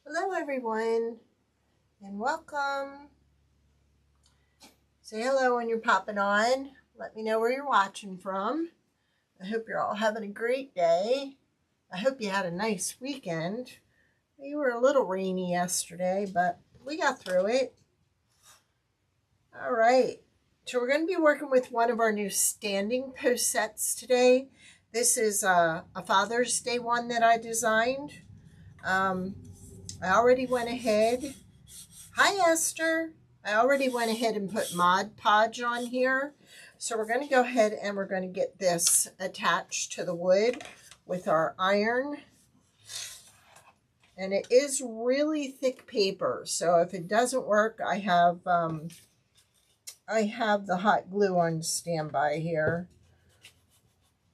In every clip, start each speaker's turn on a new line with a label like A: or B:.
A: Hello everyone and welcome. Say hello when you're popping on. Let me know where you're watching from. I hope you're all having a great day. I hope you had a nice weekend. We were a little rainy yesterday, but we got through it. All right, so we're going to be working with one of our new standing post sets today. This is a Father's Day one that I designed. I already went ahead. Hi, Esther. I already went ahead and put Mod Podge on here. So we're going to go ahead and we're going to get this attached to the wood with our iron. And it is really thick paper. So if it doesn't work, I have the hot glue on standby here.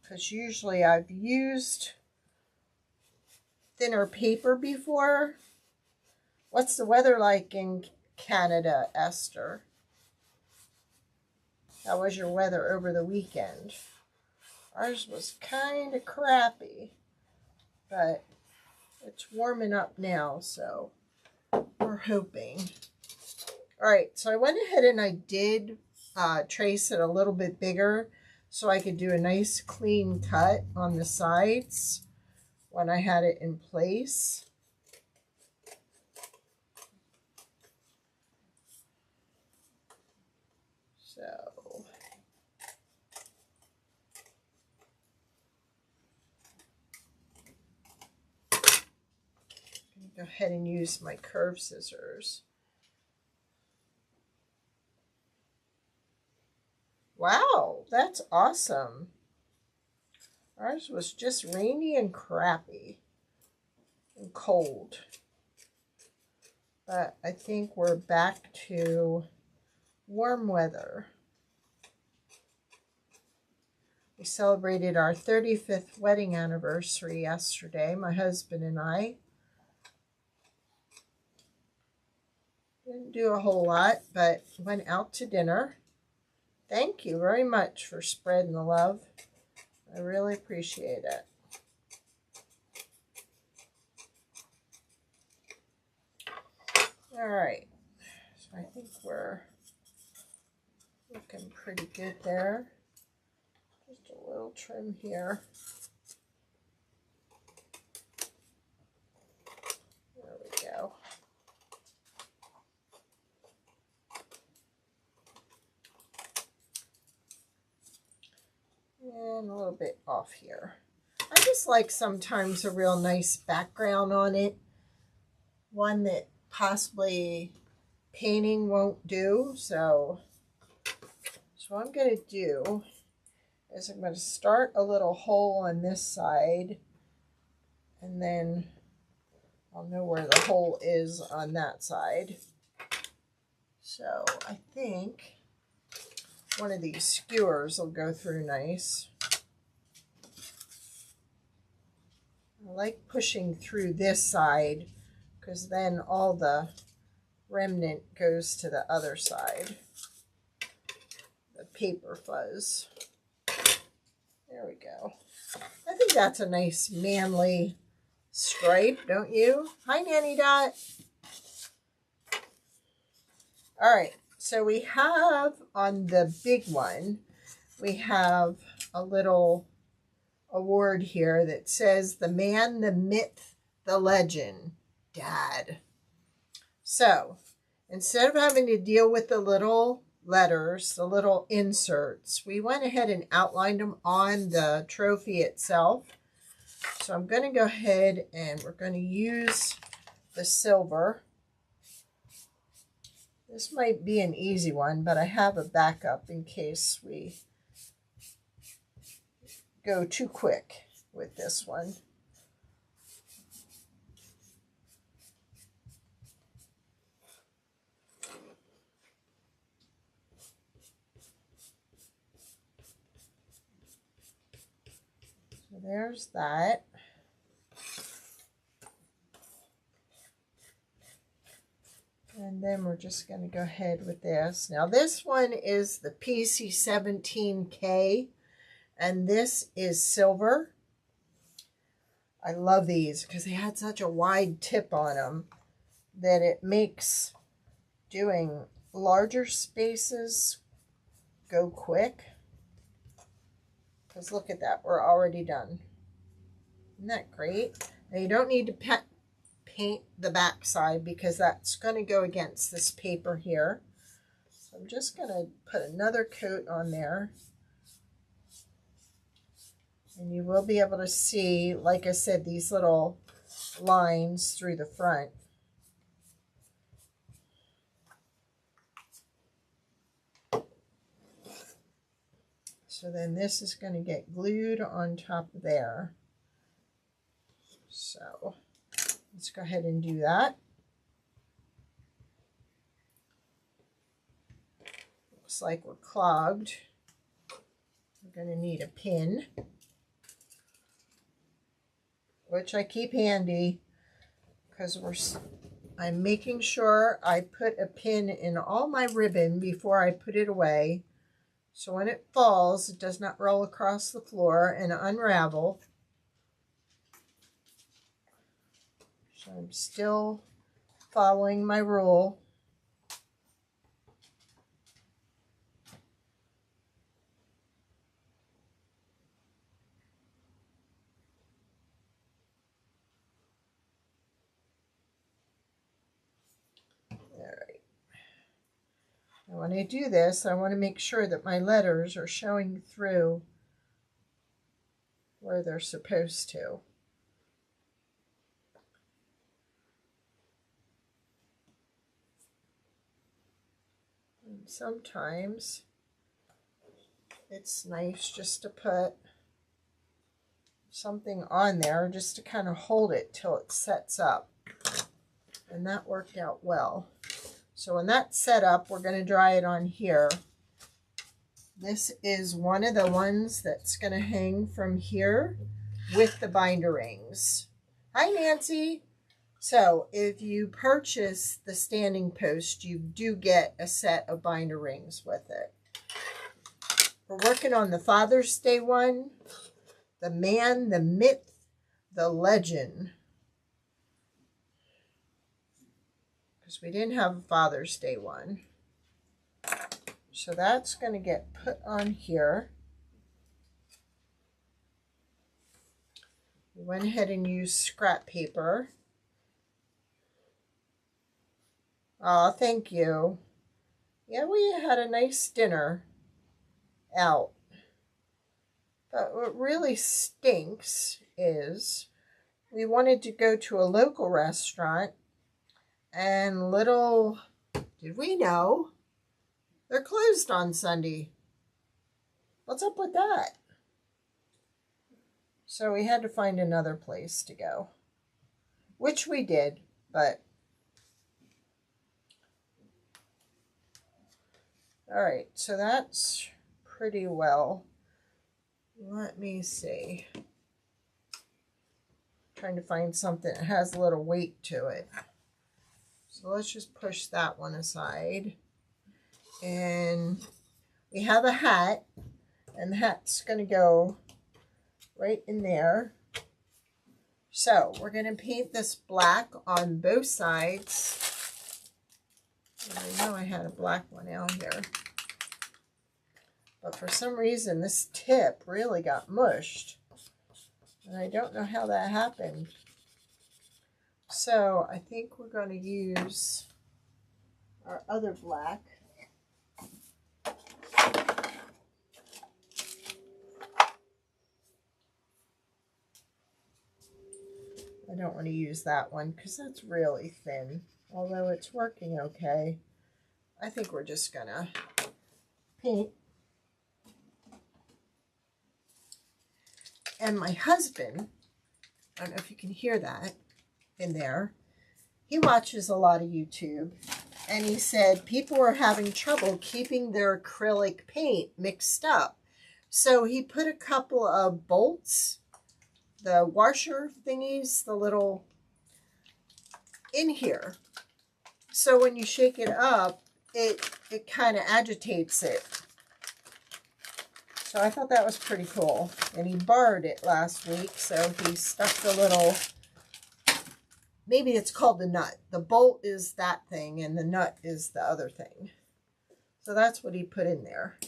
A: Because usually I've used thinner paper before. What's the weather like in Canada, Esther? How was your weather over the weekend? Ours was kind of crappy, but it's warming up now, so we're hoping. All right, so I went ahead and I did trace it a little bit bigger so I could do a nice clean cut on the sides when I had it in place. So go ahead and use my curved scissors. Wow, that's awesome. Ours was just rainy and crappy and cold. But I think we're back to warm weather. We celebrated our 35th wedding anniversary yesterday, my husband and I. Didn't do a whole lot, but went out to dinner. Thank you very much for spreading the love. I really appreciate it. All right, so I think we're looking pretty good there. Just a little trim here. There we go. And a little bit off here. I just like sometimes a real nice background on it. One that possibly painting won't do. So what I'm going to do is I'm going to start a little hole on this side. And then I'll know where the hole is on that side. So I think one of these skewers will go through nice. I like pushing through this side because then all the remnant goes to the other side. The paper fuzz. There we go. I think that's a nice manly stripe, don't you? Hi, Nanny Dot. All right. So we have on the big one, we have a little award here that says the man, the myth, the legend, Dad. So instead of having to deal with the little letters, the little inserts, we went ahead and outlined them on the trophy itself. So I'm going to go ahead and we're going to use the silver. This might be an easy one, but I have a backup in case we go too quick with this one. So there's that. And then we're just going to go ahead with this. Now this one is the PC17K, and this is silver. I love these because they had such a wide tip on them. that it makes doing larger spaces go quick. Because look at that, we're already done. Isn't that great? Now you don't need to paint the back side because that's going to go against this paper here. So I'm just going to put another coat on there. And you will be able to see, like I said, these little lines through the front. So then this is going to get glued on top of there. So let's go ahead and do that. Looks like we're clogged. We're going to need a pin, which I keep handy because I'm making sure I put a pin in all my ribbon before I put it away. So when it falls, it does not roll across the floor and unravel. So I'm still following my rule. When I do this, I want to make sure that my letters are showing through where they're supposed to. And sometimes it's nice just to put something on there just to kind of hold it till it sets up. And that worked out well. So when that's set up, we're going to dry it on here. This is one of the ones that's going to hang from here with the binder rings. Hi, Nancy. So if you purchase the standing post, you do get a set of binder rings with it. We're working on the Father's Day one, the man, the myth, the legend. Because we didn't have a Father's Day one. So that's going to get put on here. We went ahead and used scrap paper. Oh, thank you. Yeah, we had a nice dinner out. But what really stinks is we wanted to go to a local restaurant, and little did we know they're closed on Sunday. What's up with that? So we had to find another place to go, which we did, but all right, so that's pretty well. Let me see. I'm trying to find something that has a little weight to it. So let's just push that one aside. And we have a hat, and the hat's going to go right in there. So we're going to paint this black on both sides. And I know I had a black one out here. But for some reason, this tip really got mushed. And I don't know how that happened. So I think we're going to use our other black. I don't want to use that one because that's really thin. Although it's working okay. I think we're just going to paint. And my husband, I don't know if you can hear that in there, he watches a lot of YouTube, and he said people were having trouble keeping their acrylic paint mixed up. So he put a couple of bolts, the washer thingies, the little, in here. So when you shake it up, it kind of agitates it. So I thought that was pretty cool. And he borrowed it last week, so he stuck the little maybe it's called the nut. The bolt is that thing and the nut is the other thing. So that's what he put in there.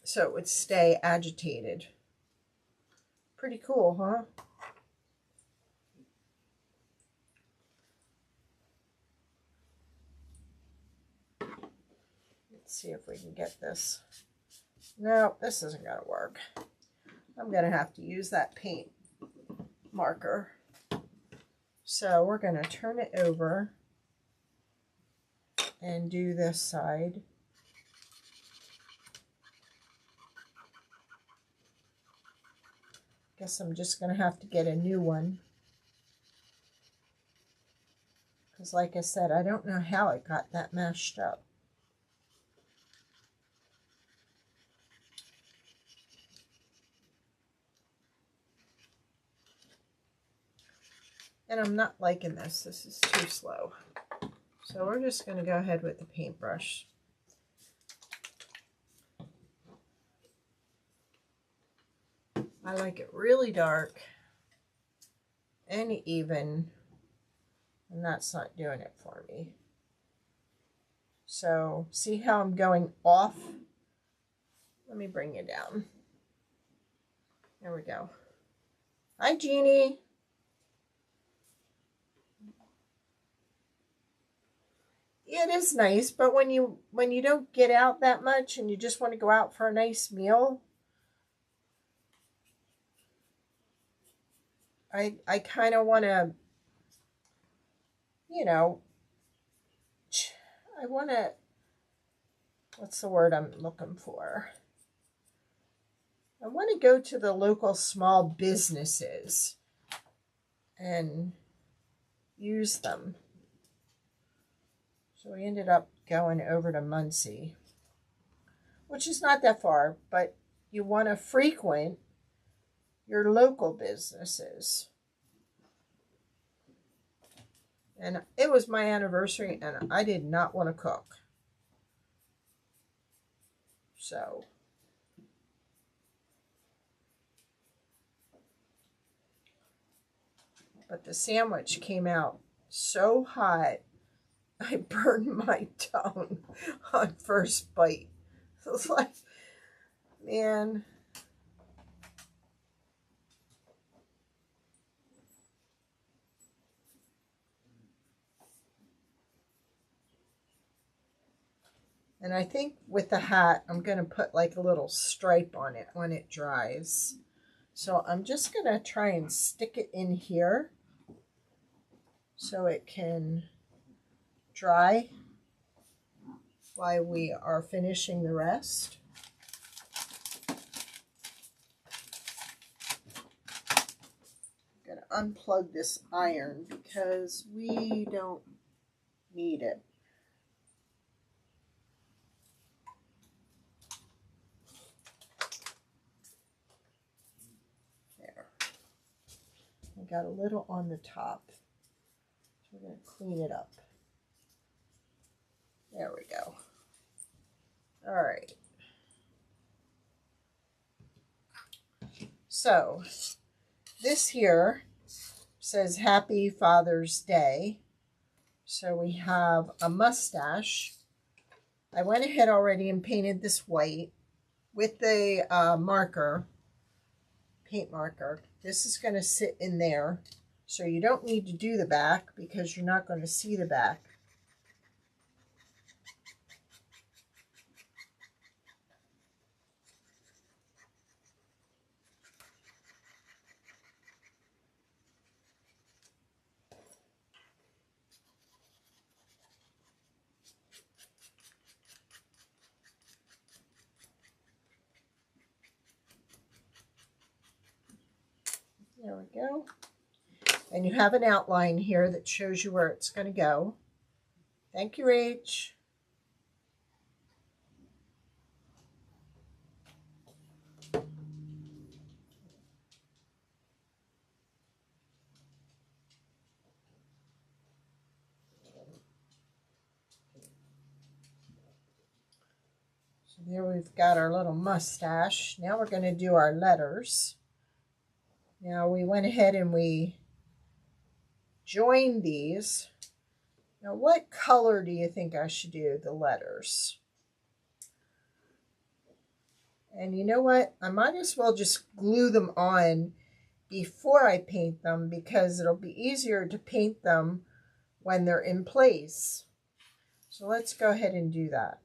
A: So it would stay agitated. Pretty cool, huh? Let's see if we can get this. No, this isn't going to work. I'm going to have to use that paint marker. So we're going to turn it over and do this side. Guess I'm just going to have to get a new one. Because like I said, I don't know how it got that mashed up. And I'm not liking this. This is too slow. So we're just going to go ahead with the paintbrush. I like it really dark and even, and that's not doing it for me. So see how I'm going off? Let me bring you down. There we go. Hi, Jeannie. Yeah, it is nice, but when you don't get out that much and you just want to go out for a nice meal, I kind of want to, you know, I want to, what's the word I'm looking for? I want to go to the local small businesses and use them. So we ended up going over to Muncie, which is not that far, but you want to frequent your local businesses. And it was my anniversary and I did not want to cook. So but the sandwich came out so hot, I burned my tongue on first bite. It was like, man. And I think with the hat, I'm going to put like a little stripe on it when it dries. So I'm just going to try and stick it in here so it can dry while we are finishing the rest. I'm going to unplug this iron because we don't need it. There. I got a little on the top. So we're going to clean it up. There we go. All right. So this here says Happy Father's Day. So we have a mustache. I went ahead already and painted this white with the marker, paint marker. This is going to sit in there. So you don't need to do the back because you're not going to see the back. There we go. And you have an outline here that shows you where it's going to go. Thank you, Rach. So there we've got our little mustache. Now we're going to do our letters. Now we went ahead and we join these. Now, what color do you think I should do the letters? And you know what? I might as well just glue them on before I paint them, because it'll be easier to paint them when they're in place. So let's go ahead and do that.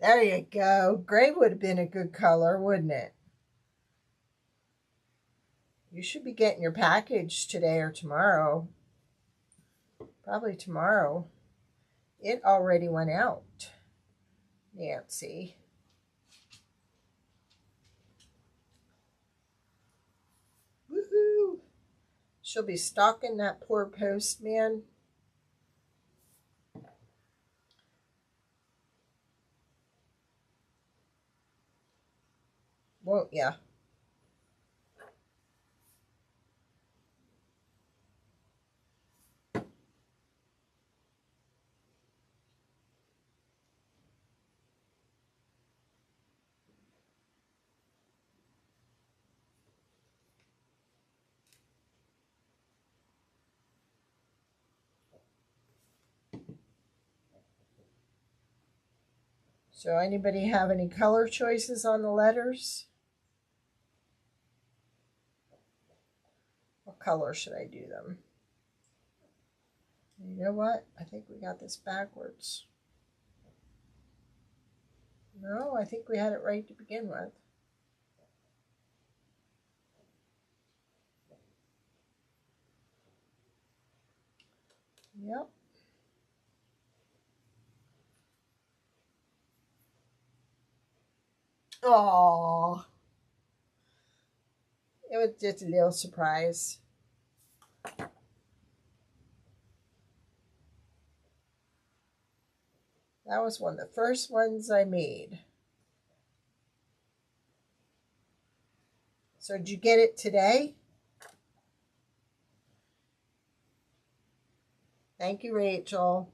A: There you go. Gray would have been a good color, wouldn't it? You should be getting your package today or tomorrow. Probably tomorrow. It already went out, Nancy. Woohoo! She'll be stalking that poor postman. Won't ya? So anybody have any color choices on the letters? What color should I do them? You know what? I think we got this backwards. No, I think we had it right to begin with. Yep. Oh, it was just a little surprise. That was one of the first ones I made. So did you get it today? Thank you, Rachel.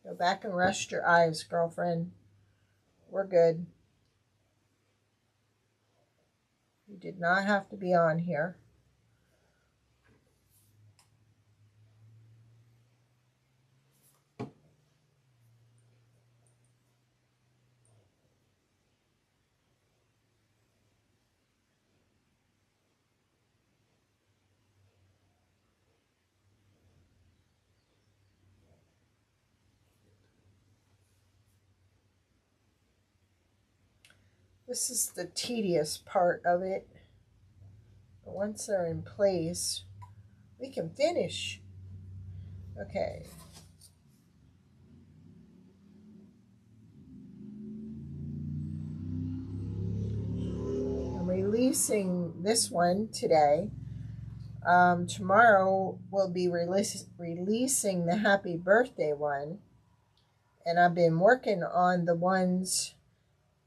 A: Go back and rest your eyes, girlfriend. We're good. You did not have to be on here. This is the tedious part of it. But once they're in place, we can finish. Okay. I'm releasing this one today. Tomorrow we'll be releasing the happy birthday one. And I've been working on the ones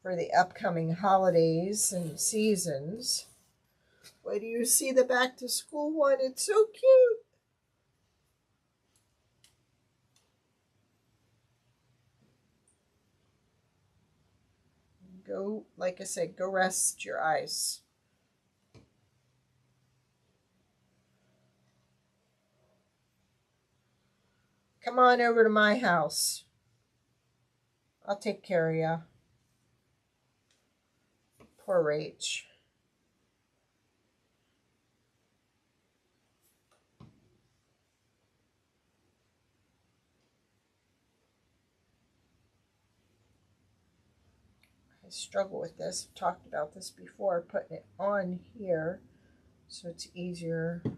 A: for the upcoming holidays and seasons. Wait do you see the back to school one? It's so cute. Go, like I said, go rest your eyes. Come on over to my house. I'll take care of you. Poor Rach. I struggle with this. I've talked about this before, putting it on here so it's easier to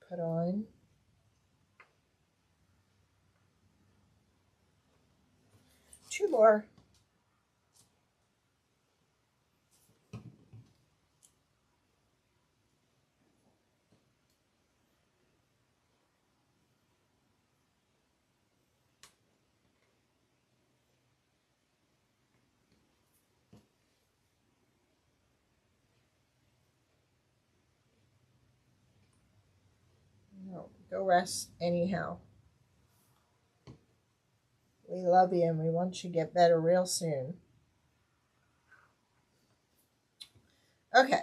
A: put on. Two more. Oh, go rest anyhow. We love you and we want you to get better real soon. Okay.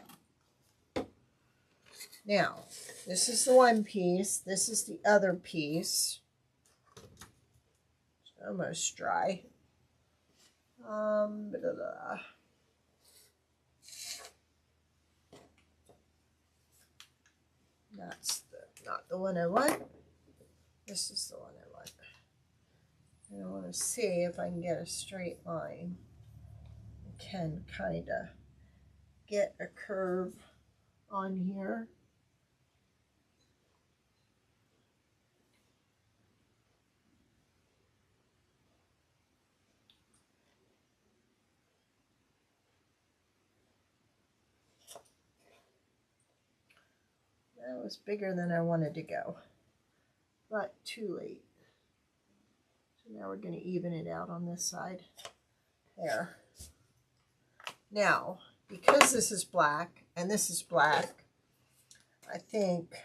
A: Now, this is the one piece. This is the other piece. It's almost dry. That's not the one I want. This is the one I want. And I want to see if I can get a straight line. I can kind of get a curve on here. That was bigger than I wanted to go, but too late. So now we're going to even it out on this side. There. Now, because this is black and this is black, I think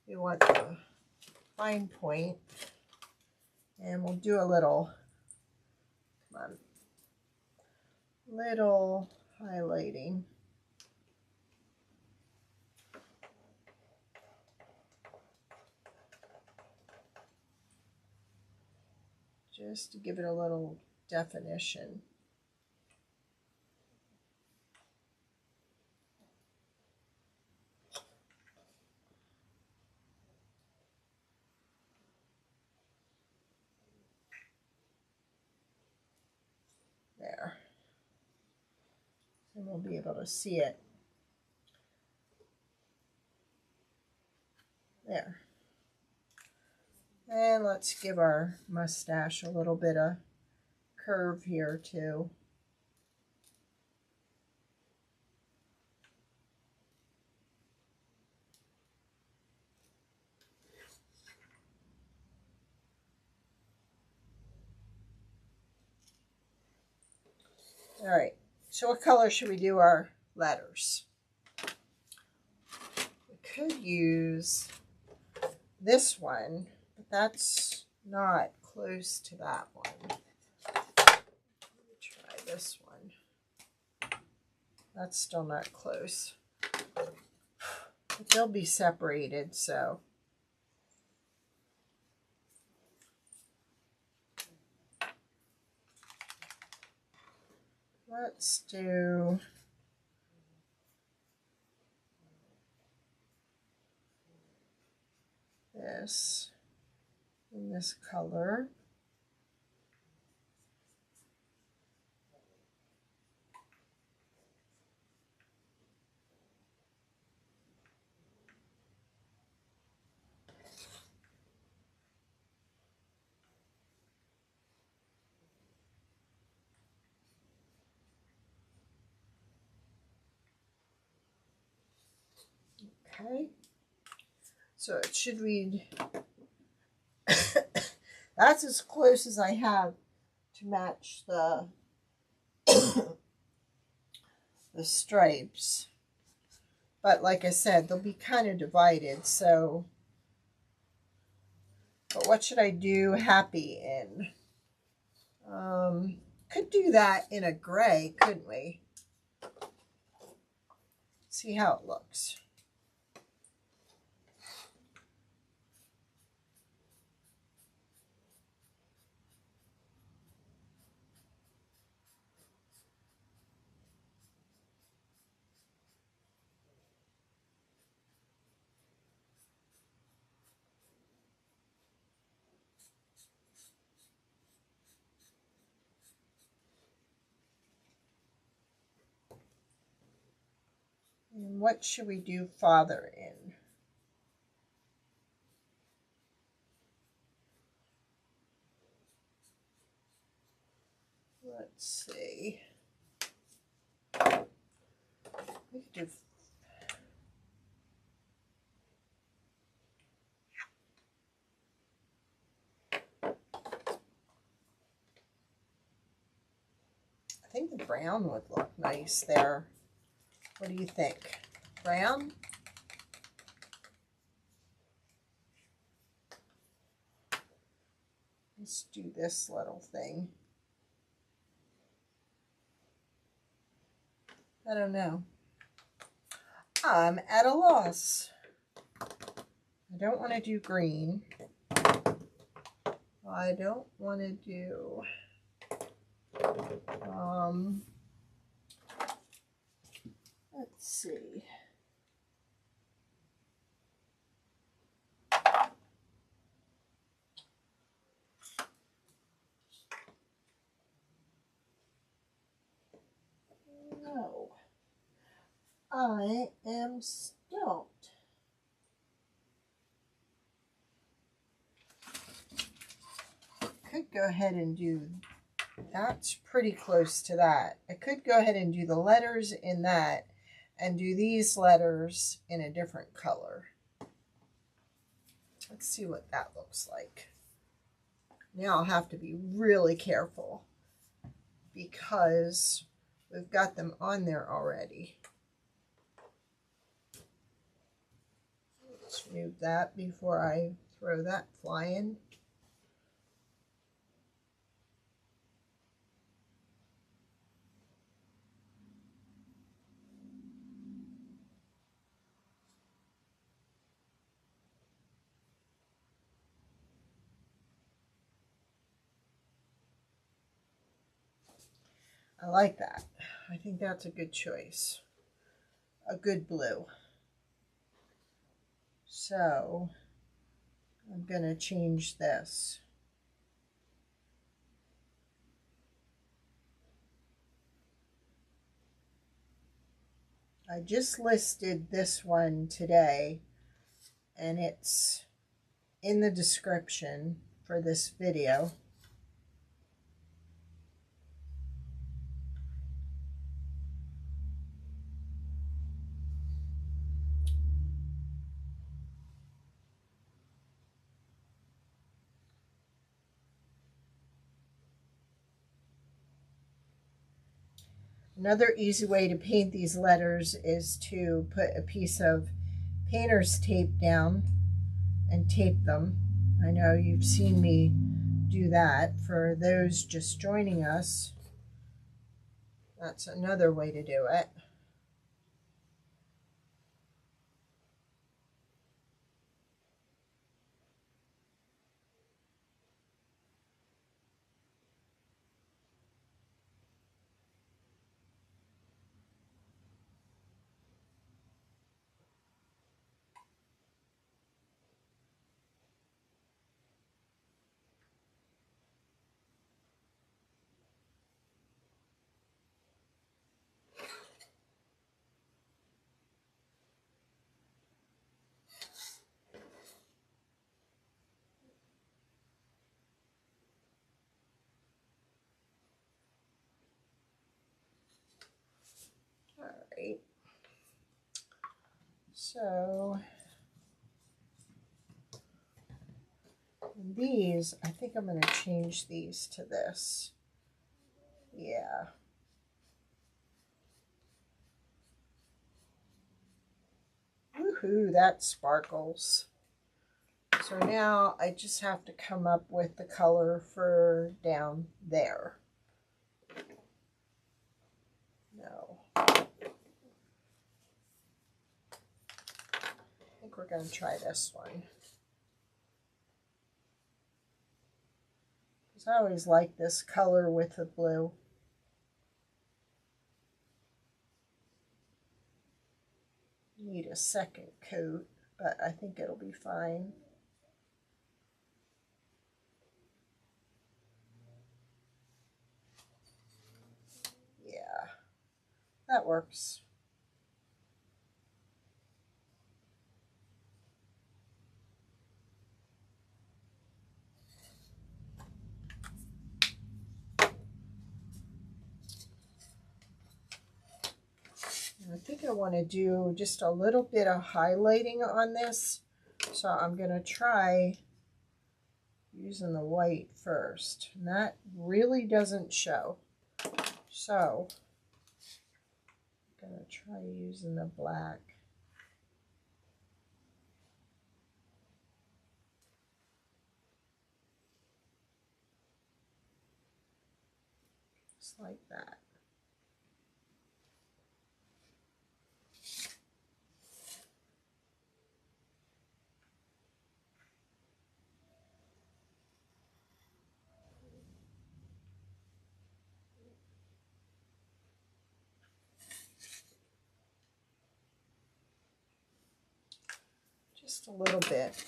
A: we want the fine point, and we'll do a little, come on, little highlighting. Just to give it a little definition. There. And we'll be able to see it. There. And let's give our mustache a little bit of curve here too. All right, so what color should we do our letters? We could use this one, but that's not close to that one. Let me try this one. That's still not close. But they'll be separated, so. Let's do this in this color. Okay, so it should read, that's as close as I have to match the the stripes. But like I said, they'll be kind of divided, so, but what should I do happy in? Could do that in a gray, couldn't we? See how it looks. And what should we do father in? Let's see. We could do I think the brown would look nice there. What do you think? Brown? Let's do this little thing. I don't know. I'm at a loss. I don't want to do green. I don't want to do let's see. No. I am stumped. Could go ahead and do, that's pretty close to that. I could go ahead and do the letters in that and do these letters in a different color. Let's see what that looks like. Now I'll have to be really careful because we've got them on there already. Let's remove that before I throw that flying. I like that. I think that's a good choice. A good blue. So I'm going to change this. I just listed this one today, and it's in the description for this video. Another easy way to paint these letters is to put a piece of painter's tape down and tape them. I know you've seen me do that. For those just joining us, that's another way to do it. Alright, so these, I think I'm going to change these to this. Yeah. Woohoo, that sparkles. So now I just have to come up with the color for down there. No. I think we're going to try this one. Because I always like this color with the blue. Need a second coat, but I think it'll be fine. Yeah, that works. I think I want to do just a little bit of highlighting on this. So I'm going to try using the white first. And that really doesn't show. So I'm going to try using the black. Just like that. Just a little bit.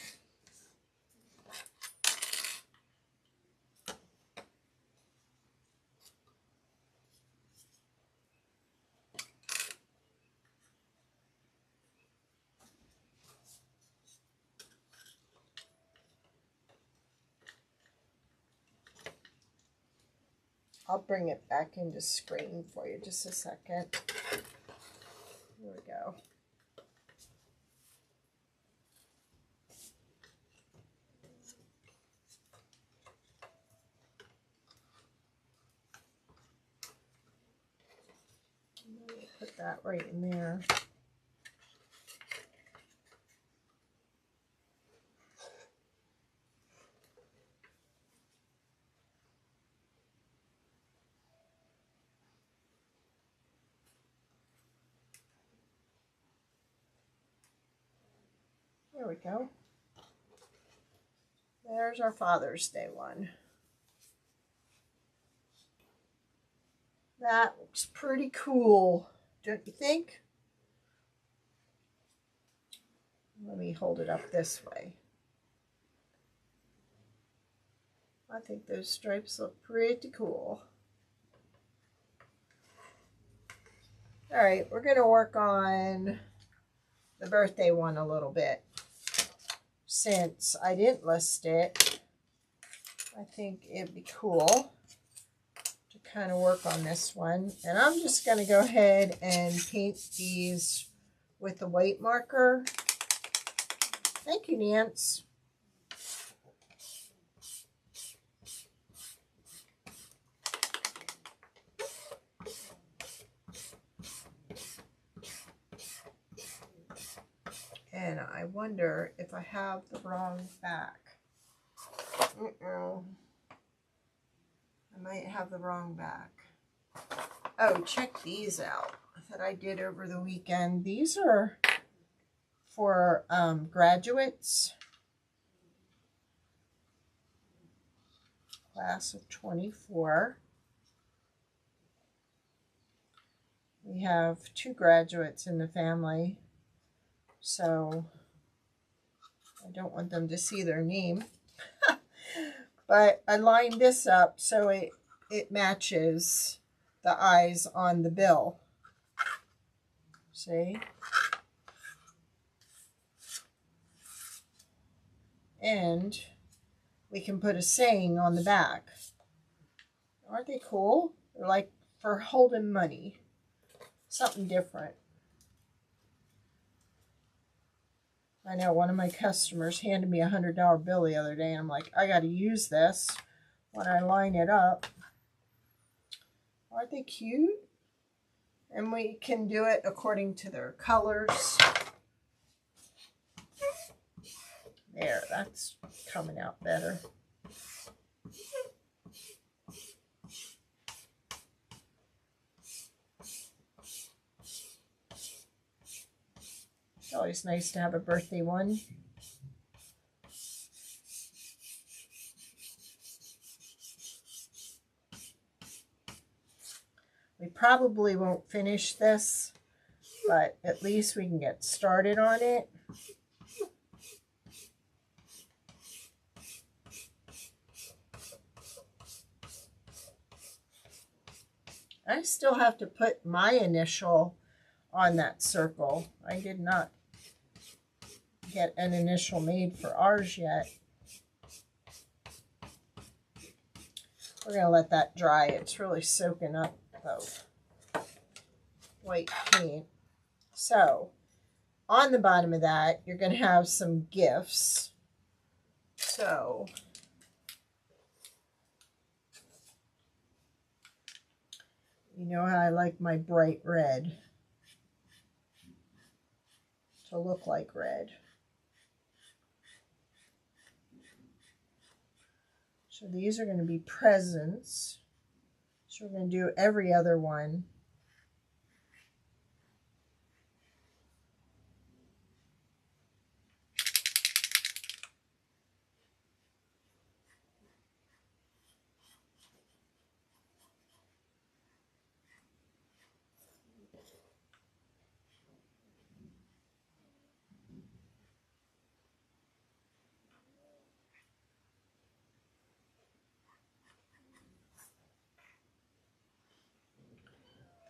A: I'll bring it back into screen for you just a second. Here we go. Put that right in there. There we go. There's our Father's Day one. That looks pretty cool, don't you think? Let me hold it up this way. I think those stripes look pretty cool. All right, we're going to work on the birthday one a little bit. Since I didn't list it, I think it'd be cool to kind of work on this one. And I'm just going to go ahead and paint these with the white marker. Thank you, Nance. And I wonder if I have the wrong back. Uh-oh. I might have the wrong back. Oh, check these out that I did over the weekend. These are for graduates. Class of 24. We have 2 graduates in the family. So I don't want them to see their name. But I lined this up so it matches the eyes on the bill. See? And we can put a saying on the back. Aren't they cool? They're like for holding money. Something different. I know one of my customers handed me a $100 bill the other day, and I'm like, I got to use this when I line it up. Aren't they cute? And we can do it according to their colors. There, that's coming out better. It's always nice to have a birthday one. We probably won't finish this, but at least we can get started on it. I still have to put my initial on that circle. I did not get an initial made for ours yet. We're going to let that dry. It's really soaking up the white paint. So, on the bottom of that, you're going to have some gifts. So, you know how I like my bright red to look like red. So these are going to be presents. It's So we're going to do every other one.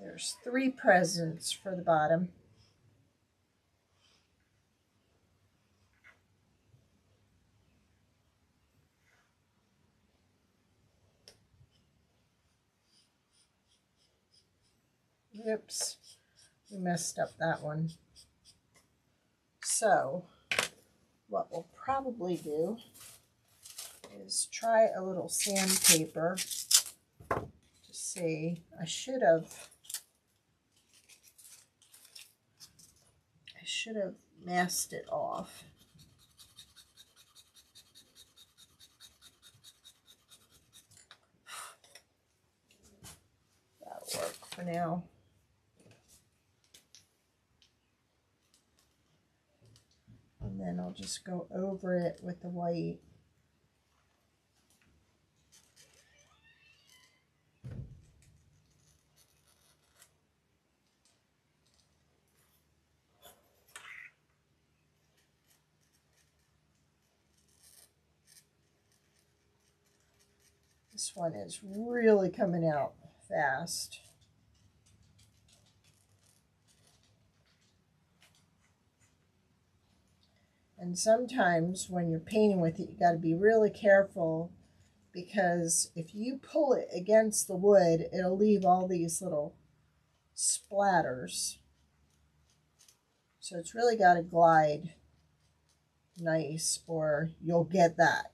A: There's 3 presents for the bottom. Oops, we messed up that one. So what we'll probably do is try a little sandpaper to see. I should have masked it off. That'll work for now. And then I'll just go over it with the white. This one is really coming out fast. And sometimes when you're painting with it, you got to be really careful, because if you pull it against the wood, it'll leave all these little splatters. So it's really got to glide nice, or you'll get that.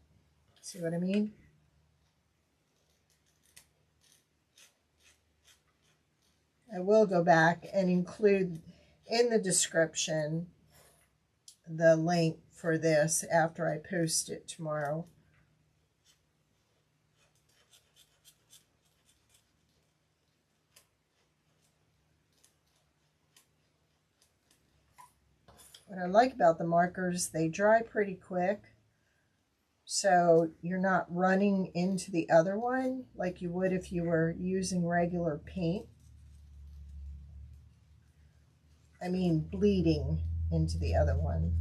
A: See what I mean? I will go back and include in the description the link for this after I post it tomorrow. What I like about the markers, they dry pretty quick, so you're not running into the other one like you would if you were using regular paint. I mean bleeding into the other one.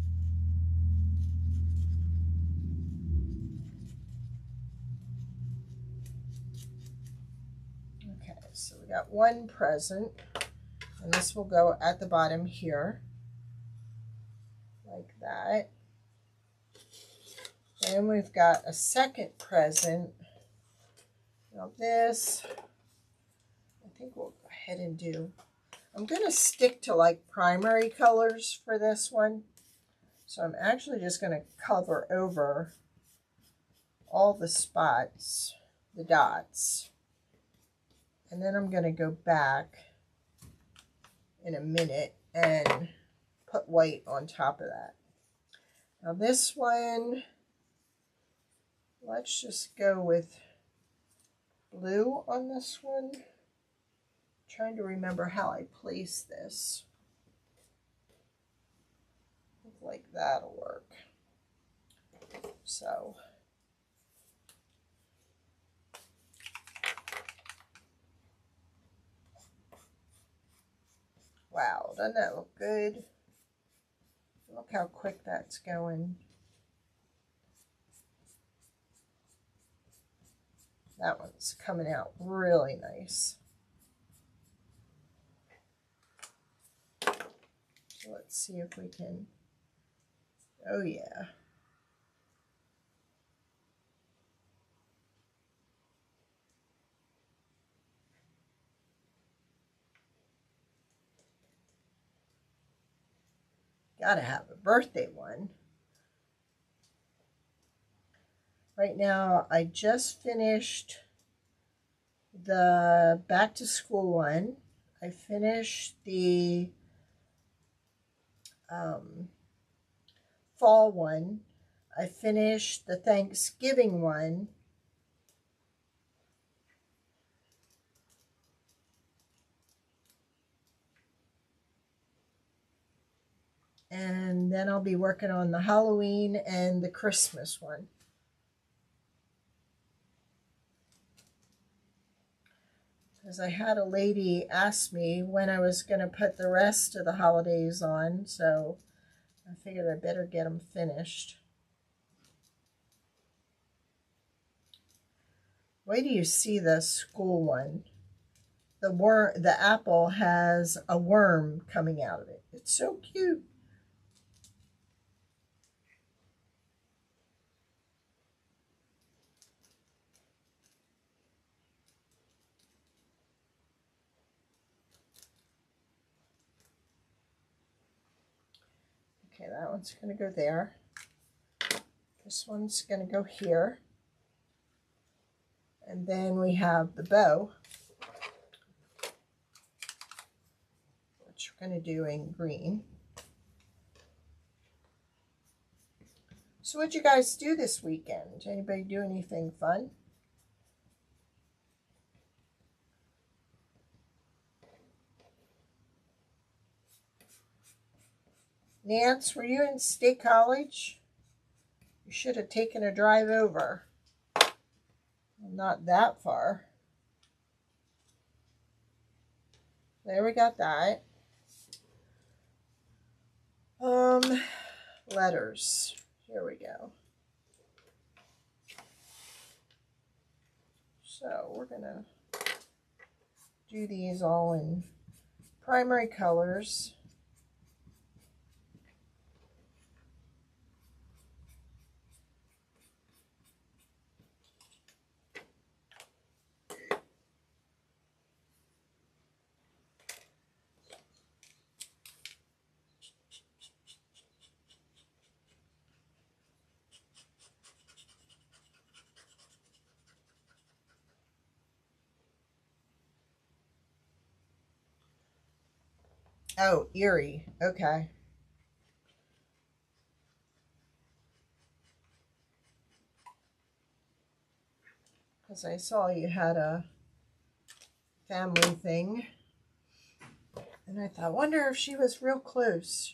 A: Okay, so we got 1 present, and this will go at the bottom here, like that. And we've got a 2nd present. Now this, I think we'll go ahead and do, I'm going to stick to like primary colors for this one. So I'm actually just going to cover over all the spots, the dots. And then I'm going to go back in a minute and put white on top of that. Now this one, let's just go with blue on this one. I'm trying to remember how I place this. Like that'll work. So wow, doesn't that look good? Look how quick that's going. That one's coming out really nice. So let's see if we can, oh yeah. Gotta have a birthday one. Right now, I just finished the back to school one. I finished the fall one. I finished the Thanksgiving one. And then I'll be working on the Halloween and the Christmas one. Because I had a lady ask me when I was going to put the rest of the holidays on, so I figured I better get them finished. Wait till you see the school one. The apple has a worm coming out of it. It's so cute. Okay, that one's going to go there. This one's going to go here. And then we have the bow, which we're going to do in green. So what'd you guys do this weekend? Anybody do anything fun? Nance, were you in State College? You should have taken a drive over. Not that far. There, we got that. Letters. Here we go. So we're gonna do these all in primary colors. Oh, Erie. Okay. Because I saw you had a family thing. And I thought, wonder if she was real close.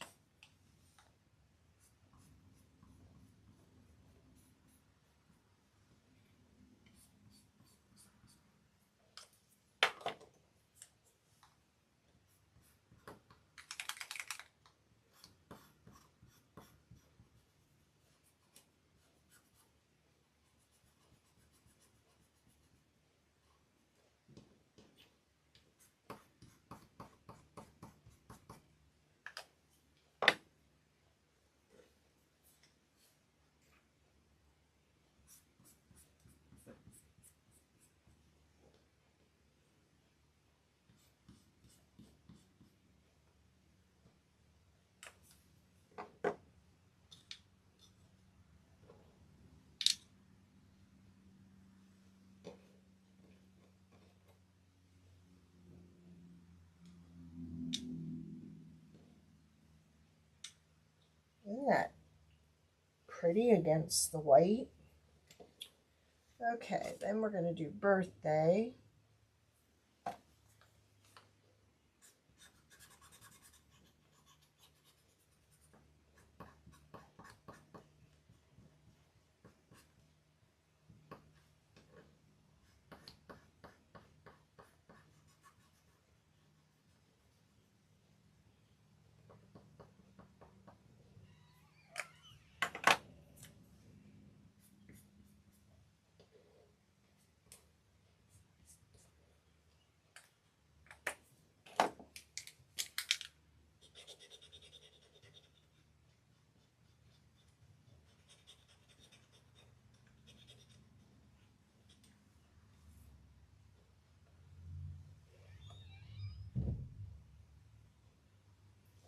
A: Isn't that pretty against the white? Okay, then we're going to do birthday.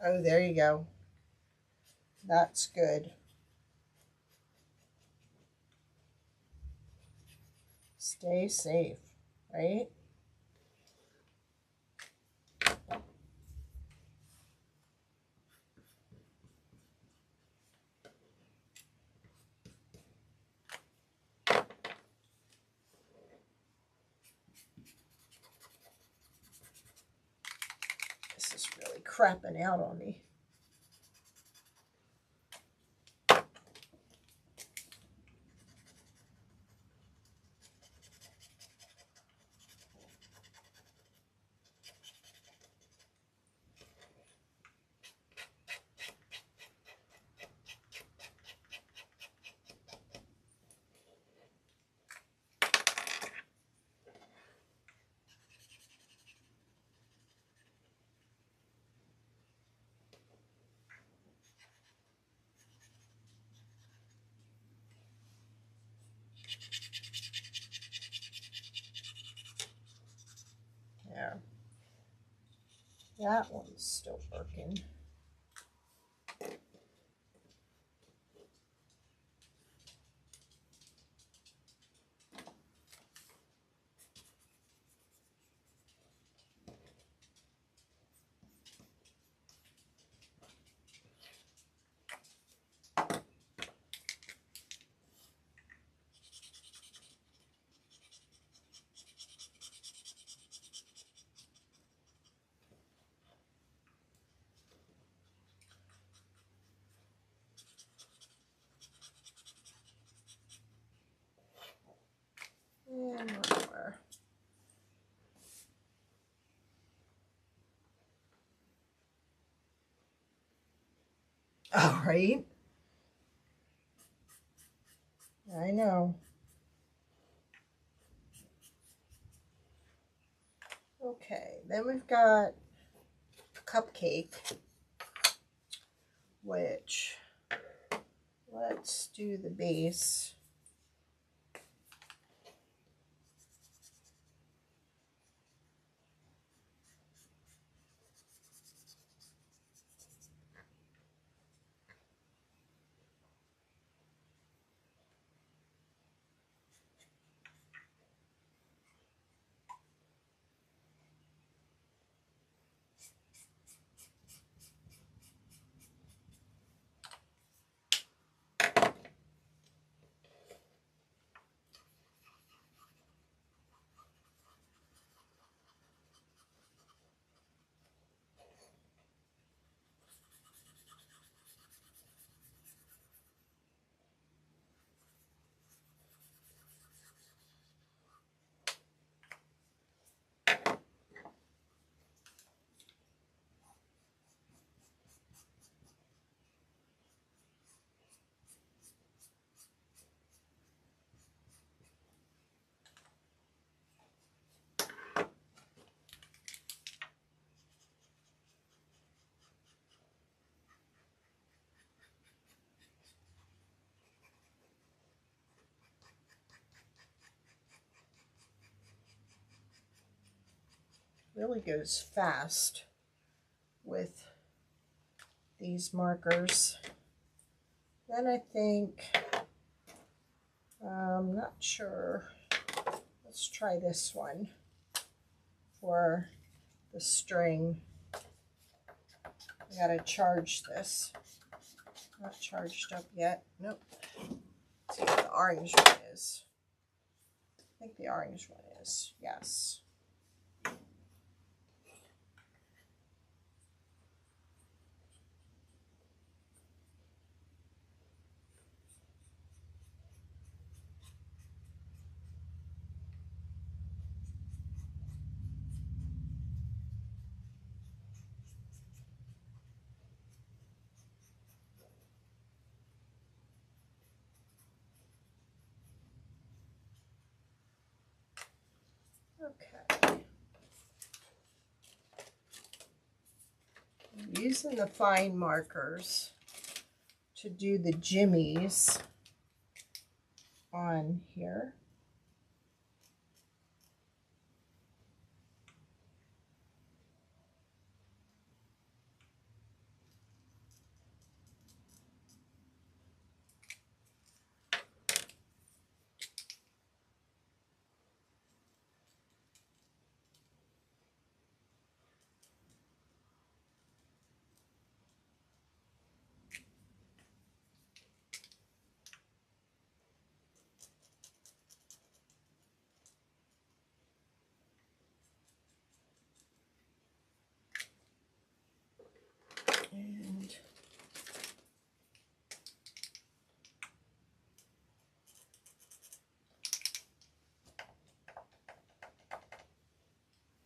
A: Oh, there you go. That's good. Stay safe, right? This is really crapping out on me. That one's still working. And one more. All right. I know. Okay, then we've got a cupcake, which let's do the base. Really goes fast with these markers. Then I think, I'm not sure, let's try this one for the string. I gotta charge this. Not charged up yet. Nope. Let's see what the orange one is. I think the orange one is, yes. Okay. I'm using the fine markers to do the jimmies on here. And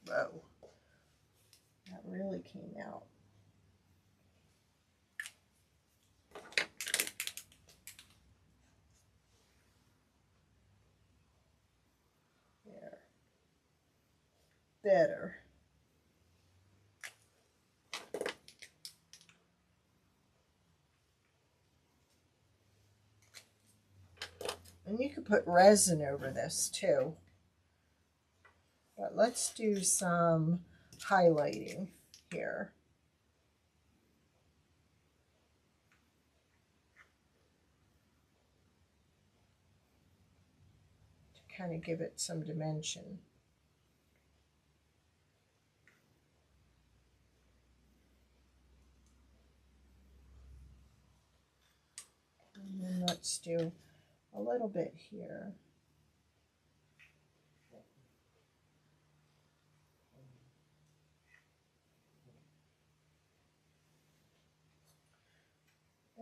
A: whoa, that really came out. There. Better. And you could put resin over this too. But let's do some highlighting. here. To kind of give it some dimension. And then let's do a little bit here.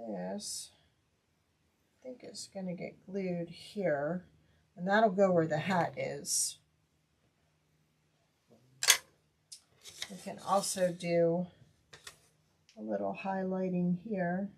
A: This, I think it's going to get glued here, and that'll go where the hat is. We can also do a little highlighting here.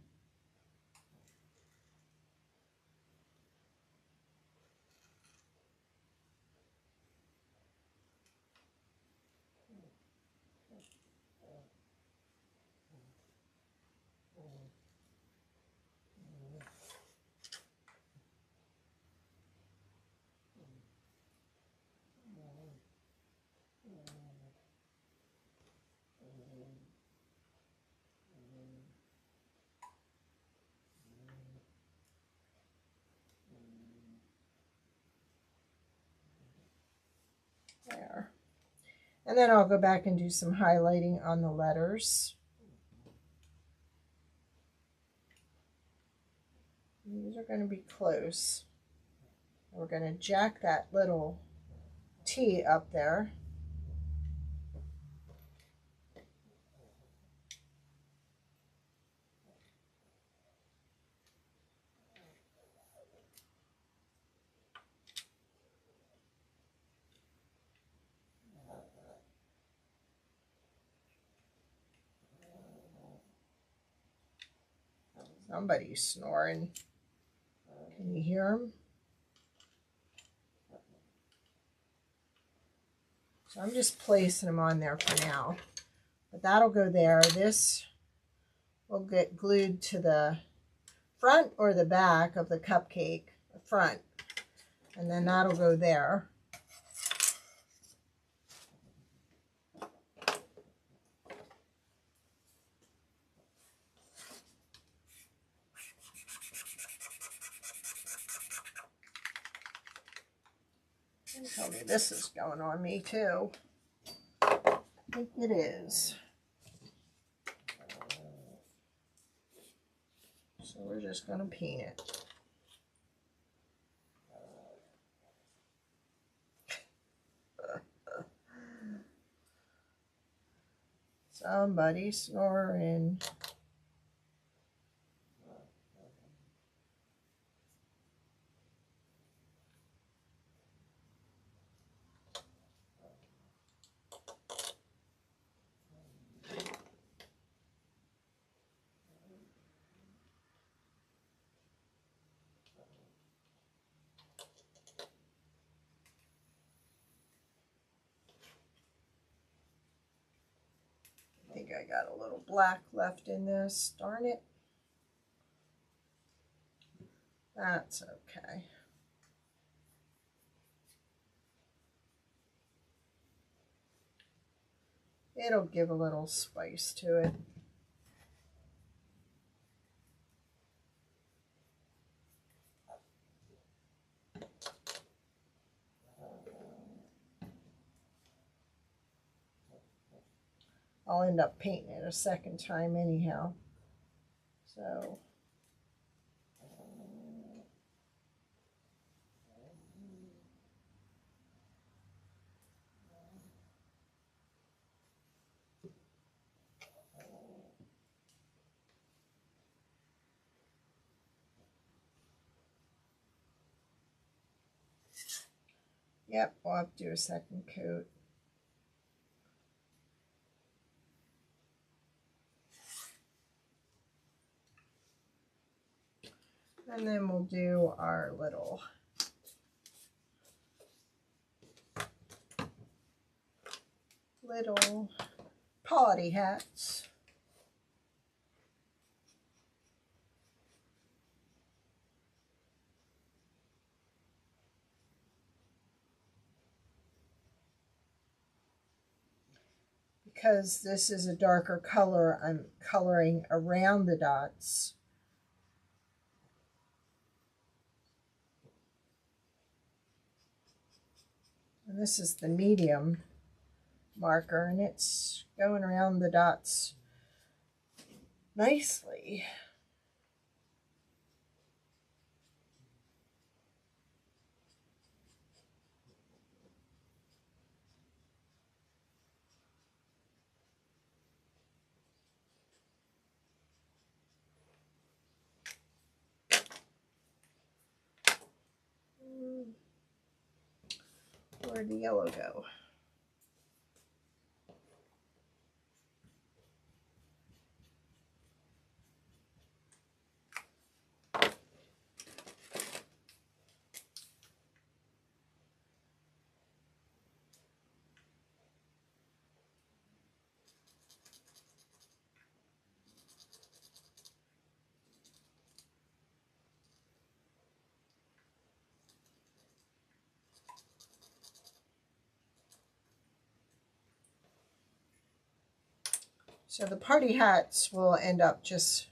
A: There. And then I'll go back and do some highlighting on the letters. These are going to be close. We're going to jack that little T up there. Somebody's snoring. Can you hear him? So I'm just placing them on there for now. But that'll go there. This will get glued to the front or the back of the cupcake. The front. And then that'll go there. Tell me this is going on me too. I think it is. So we're just going to paint it. Somebody snoring. I think I got a little black left in this. Darn it. That's okay. It'll give a little spice to it. I'll end up painting it a second time anyhow. So yep, we'll have to do a second coat. And then we'll do our little party hats. because this is a darker color, I'm coloring around the dots. And this is the medium marker, and it's going around the dots nicely. Where'd the yellow go? So the party hats will end up just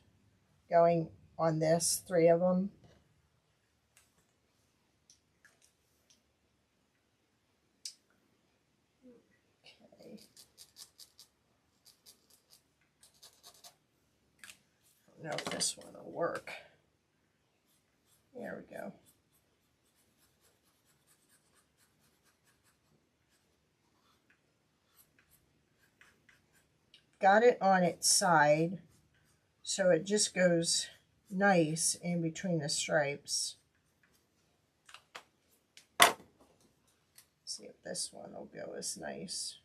A: going on this, 3 of them. Okay. I don't know if this one will work. There we go. Got it on its side, so it just goes nice in between the stripes. See if this one will go as nice.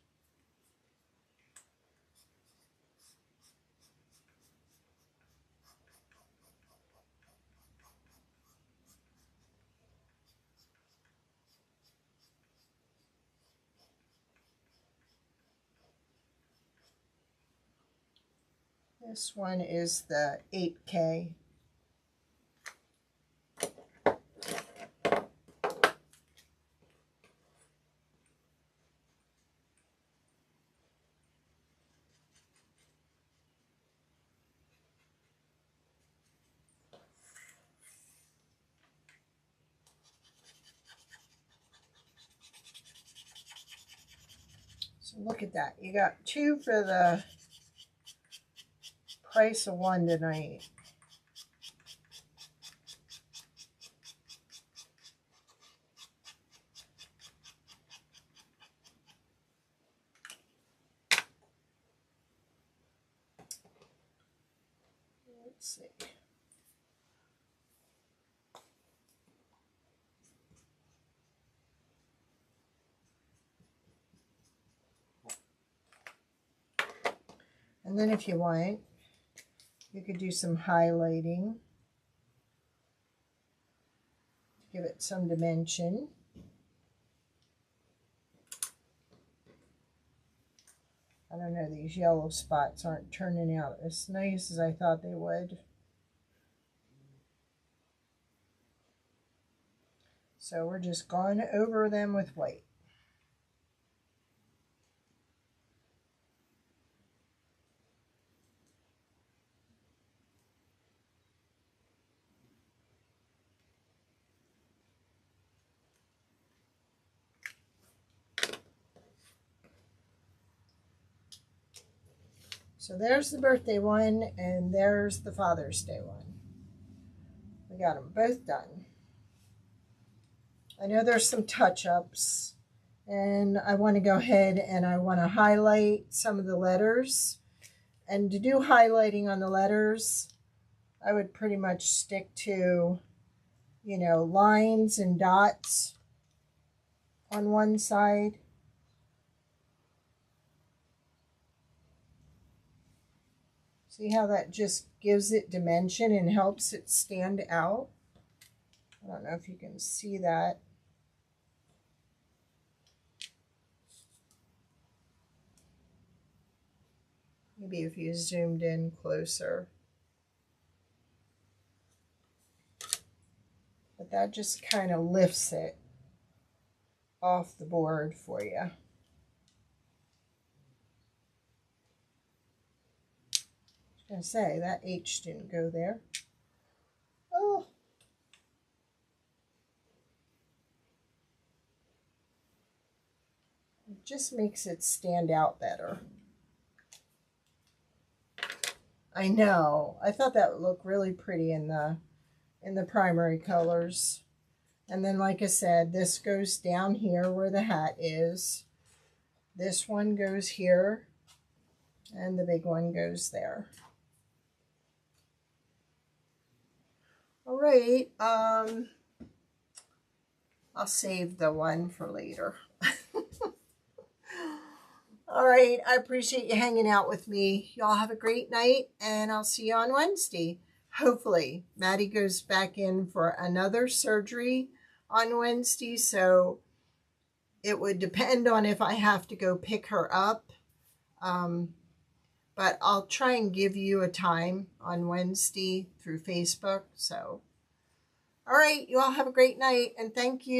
A: This one is the 8K. So look at that. You got 2 for the price of 1 tonight. Let's see. And then if you want, you could do some highlighting. Give it some dimension. I don't know, these yellow spots aren't turning out as nice as I thought they would. So we're just going over them with white. So there's the birthday one, and there's the Father's Day one. We got them both done. I know there's some touch-ups, and I want to go ahead and I want to highlight some of the letters. And to do highlighting on the letters, I would pretty much stick to, you know, lines and dots on one side. See how that just gives it dimension and helps it stand out? I don't know if you can see that. Maybe if you zoomed in closer. But that just kind of lifts it off the board for you. gonna say that H didn't go there. Oh. It just makes it stand out better. I know. I thought that would look really pretty in the primary colors. And then, like I said, this goes down here where the hat is. This one goes here, and the big one goes there. All right, I'll save the one for later. All right, I appreciate you hanging out with me. Y'all have a great night, and I'll see you on Wednesday. Hopefully, Maddie goes back in for another surgery on Wednesday, so it would depend on if I have to go pick her up. But I'll try and give you a time on Wednesday through Facebook. So, all right, you all have a great night, and thank you.